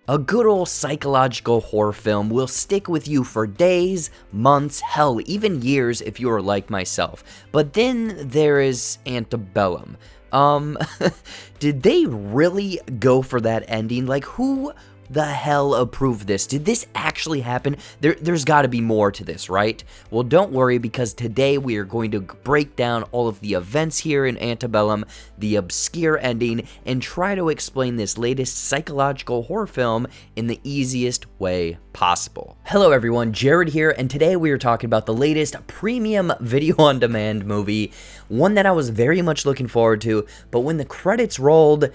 A good old psychological horror film will stick with you for days, months, hell, even years if you are like myself. But then there is Antebellum. Did they really go for that ending? Like, who the hell approved this? Did this actually happen? There's got to be more to this, right? Well, don't worry, because today we are going to break down all of the events here in Antebellum, the obscure ending, and try to explain this latest psychological horror film in the easiest way possible. Hello everyone, Jared here, and today we are talking about the latest premium video-on-demand movie, one that I was very much looking forward to, but when the credits rolled,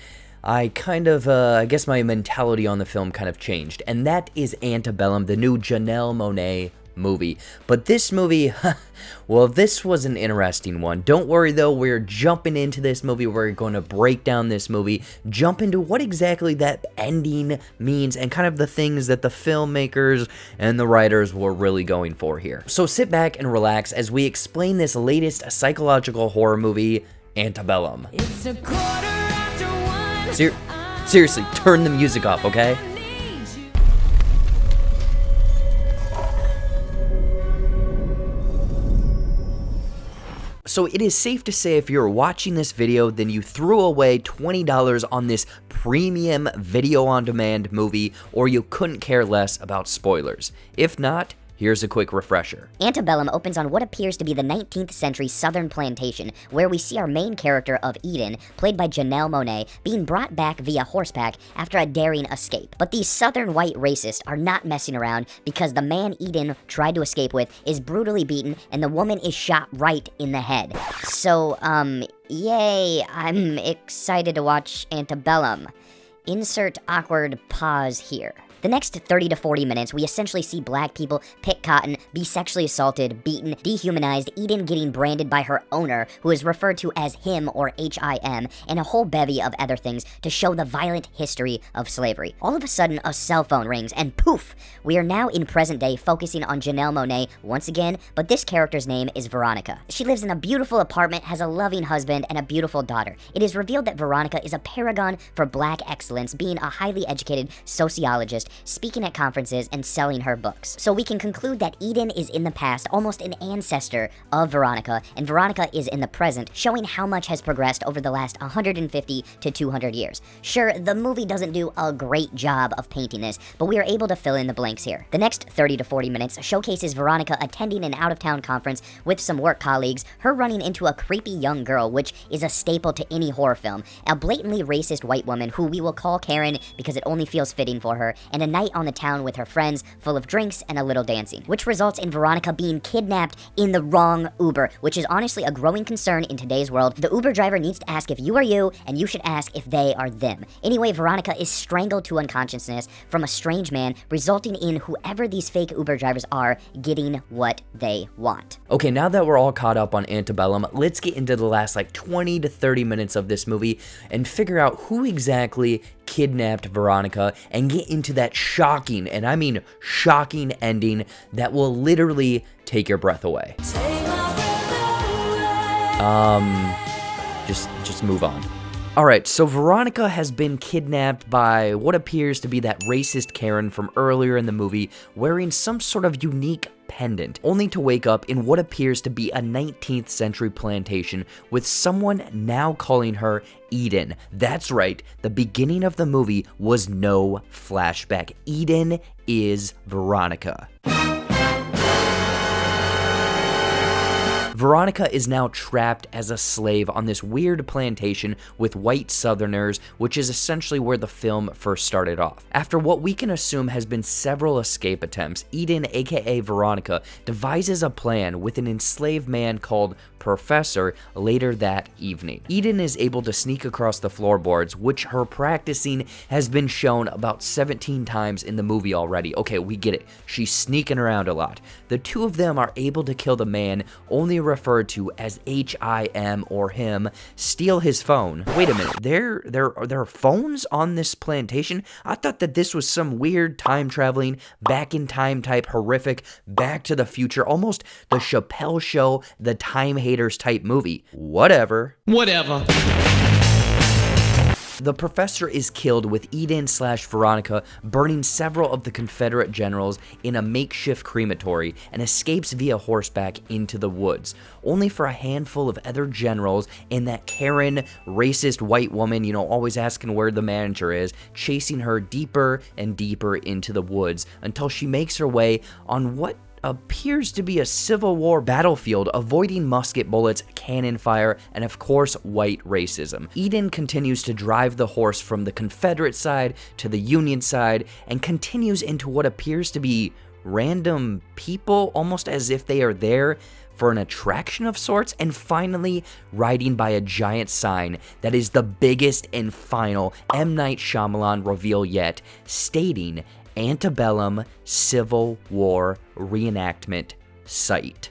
I guess my mentality on the film kind of changed, and that is Antebellum, the new Janelle Monáe movie. But this movie, well, this was an interesting one. Don't worry though, we're jumping into this movie, we're going to break down this movie, jump into what exactly that ending means, and kind of the things that the filmmakers and the writers were really going for here. So sit back and relax as we explain this latest psychological horror movie, Antebellum. It's a quarter after one. Seriously, turn the music off, okay? So it is safe to say if you're watching this video, then you threw away $20 on this premium video-on-demand movie, or you couldn't care less about spoilers. If not, here's a quick refresher. Antebellum opens on what appears to be the 19th century southern plantation, where we see our main character of Eden, played by Janelle Monáe, being brought back via horseback after a daring escape. But these southern white racists are not messing around, because the man Eden tried to escape with is brutally beaten and the woman is shot right in the head. So, yay, I'm excited to watch Antebellum. Insert awkward pause here. The next 30 to 40 minutes, we essentially see black people pick cotton, be sexually assaulted, beaten, dehumanized, Eden getting branded by her owner, who is referred to as him or H-I-M, and a whole bevy of other things to show the violent history of slavery. All of a sudden, a cell phone rings, and poof! We are now in present day, focusing on Janelle Monáe once again, but this character's name is Veronica. She lives in a beautiful apartment, has a loving husband, and a beautiful daughter. It is revealed that Veronica is a paragon for black excellence, being a highly educated sociologist, speaking at conferences, and selling her books. So we can conclude that Eden is in the past, almost an ancestor of Veronica, and Veronica is in the present, showing how much has progressed over the last 150 to 200 years. Sure, the movie doesn't do a great job of painting this, but we are able to fill in the blanks here. The next 30 to 40 minutes showcases Veronica attending an out-of-town conference with some work colleagues, her running into a creepy young girl, which is a staple to any horror film, a blatantly racist white woman who we will call Karen because it only feels fitting for her, and a night on the town with her friends full of drinks and a little dancing, which results in Veronica being kidnapped in the wrong Uber, which is honestly a growing concern in today's world. The Uber driver needs to ask if you are you, and you should ask if they are them. Anyway, Veronica is strangled to unconsciousness from a strange man, resulting in whoever these fake Uber drivers are getting what they want. Okay, now that we're all caught up on Antebellum, let's get into the last 20 to 30 minutes of this movie and figure out who exactly kidnapped Veronica and get into that shocking, and I mean shocking, ending that will literally take your breath away. Just move on. Alright, so Veronica has been kidnapped by what appears to be that racist Karen from earlier in the movie, wearing some sort of unique pendant, only to wake up in what appears to be a 19th century plantation with someone now calling her Eden. That's right, the beginning of the movie was no flashback. Eden is Veronica. Veronica is now trapped as a slave on this weird plantation with white southerners, which is essentially where the film first started off. After what we can assume has been several escape attempts, Eden, aka Veronica, devises a plan with an enslaved man called Professor later that evening. Eden is able to sneak across the floorboards, which her practicing has been shown about 17 times in the movie already. Okay, we get it. She's sneaking around a lot. The two of them are able to kill the man, only referred to as H-I-M or him, steal his phone. Wait a minute, there are phones on this plantation? I thought that this was some weird time-traveling, back-in-time type horrific, Back to the Future, almost the Chappelle Show, the Time Haters type movie. Whatever. The professor is killed with Eden/Veronica burning several of the Confederate generals in a makeshift crematory and escapes via horseback into the woods, only for a handful of other generals and that Karen, racist white woman, always asking where the manager is, chasing her deeper and deeper into the woods until she makes her way on what appears to be a Civil War battlefield, avoiding musket bullets, cannon fire, and of course, white racism. Eden continues to drive the horse from the Confederate side to the Union side and continues into what appears to be random people, almost as if they are there for an attraction of sorts, and finally riding by a giant sign that is the biggest and final M. Night Shyamalan reveal yet, stating Antebellum Civil War Reenactment Site.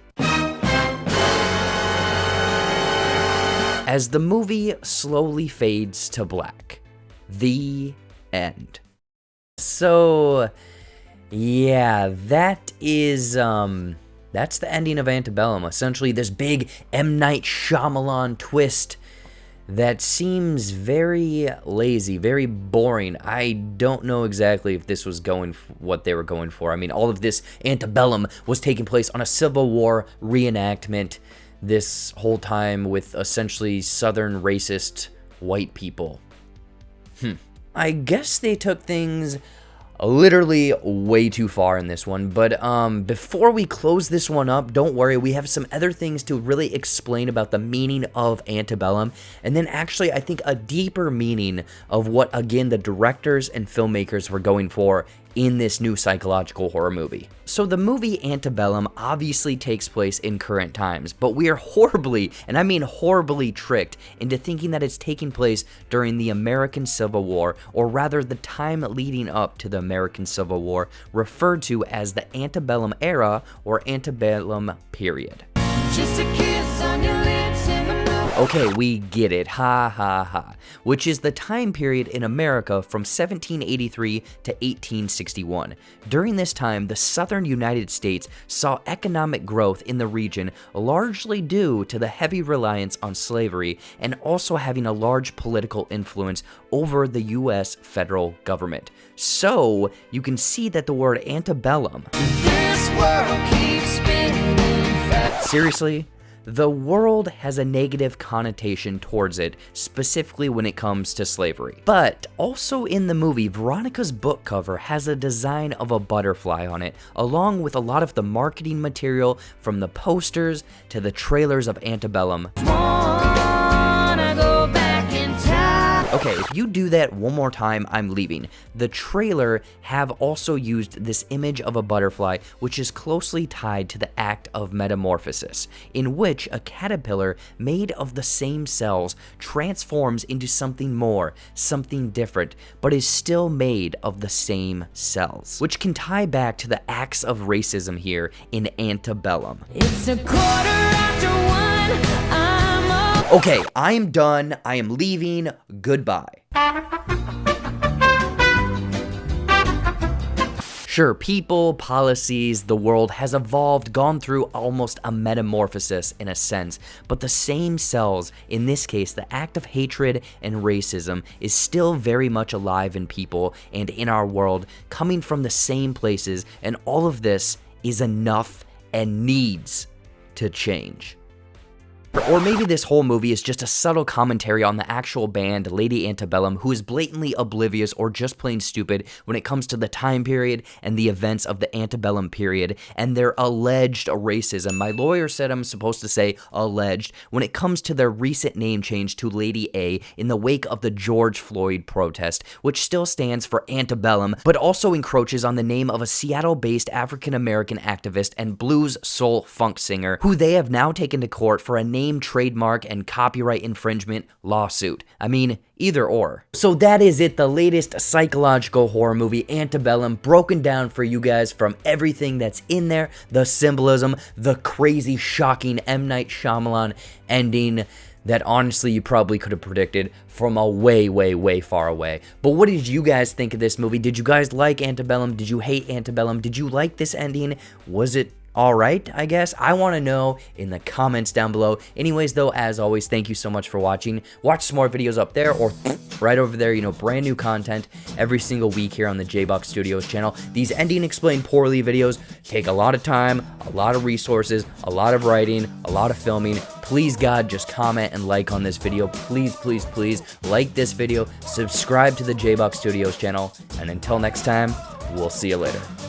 As the movie slowly fades to black, the end. So, yeah, that is, that's the ending of Antebellum. Essentially, this big M. Night Shyamalan twist that seems very lazy, very boring. I don't know exactly if this was what they were going for. I mean, all of this Antebellum was taking place on a Civil War reenactment this whole time with essentially Southern racist white people. I guess they took things literally way too far in this one, but before we close this one up, don't worry, we have some other things to really explain about the meaning of Antebellum, and then actually I think a deeper meaning of what, again, the directors and filmmakers were going for in this new psychological horror movie. So the movie Antebellum obviously takes place in current times, but we are horribly, and I mean horribly, tricked into thinking that it's taking place during the American Civil War, or rather the time leading up to the American Civil War, referred to as the Antebellum era or Antebellum period. Just a kiss on your lips in the moon. Okay, we get it, ha ha ha, which is the time period in America from 1783 to 1861. During this time, the southern United States saw economic growth in the region largely due to the heavy reliance on slavery and also having a large political influence over the US federal government. So, you can see that the word antebellum, This world keeps spinning fast. seriously? The world has a negative connotation towards it, specifically when it comes to slavery. But also in the movie, Veronica's book cover has a design of a butterfly on it, along with a lot of the marketing material from the posters to the trailers of Antebellum. Wanna go back in time. Okay, if you do that one more time, I'm leaving. The trailer have also used this image of a butterfly, which is closely tied to the act of metamorphosis, in which a caterpillar made of the same cells transforms into something more, something different, but is still made of the same cells, which can tie back to the acts of racism here in Antebellum. It's a quarter after one. I'm up. Okay, I am done. I am leaving. Goodbye. Sure, people, policies, the world has evolved, gone through almost a metamorphosis in a sense, but the same cells, in this case, the act of hatred and racism, is still very much alive in people and in our world, coming from the same places, and all of this is enough and needs to change. Or maybe this whole movie is just a subtle commentary on the actual band Lady Antebellum, who is blatantly oblivious or just plain stupid when it comes to the time period and the events of the Antebellum period and their alleged racism. My lawyer said I'm supposed to say alleged when it comes to their recent name change to Lady A in the wake of the George Floyd protest, which still stands for Antebellum, but also encroaches on the name of a Seattle-based African-American activist and blues soul funk singer, who they have now taken to court for a name, trademark, and copyright infringement lawsuit. I mean, either or. So that is it, the latest psychological horror movie, Antebellum, broken down for you guys from everything that's in there, the symbolism, the crazy, shocking M. Night Shyamalan ending that honestly you probably could have predicted from a way, way, way far away. But what did you guys think of this movie? Did you guys like Antebellum? Did you hate Antebellum? Did you like this ending? Was it alright, I guess? I want to know in the comments down below. Anyways, though, as always, thank you so much for watching. Watch some more videos up there or right over there, you know, brand new content every single week here on the J-Box Studios channel. These Ending Explained Poorly videos take a lot of time, a lot of resources, a lot of writing, a lot of filming. Please, God, just comment and like on this video. Please, please, please like this video, subscribe to the J-Box Studios channel, and until next time, we'll see you later.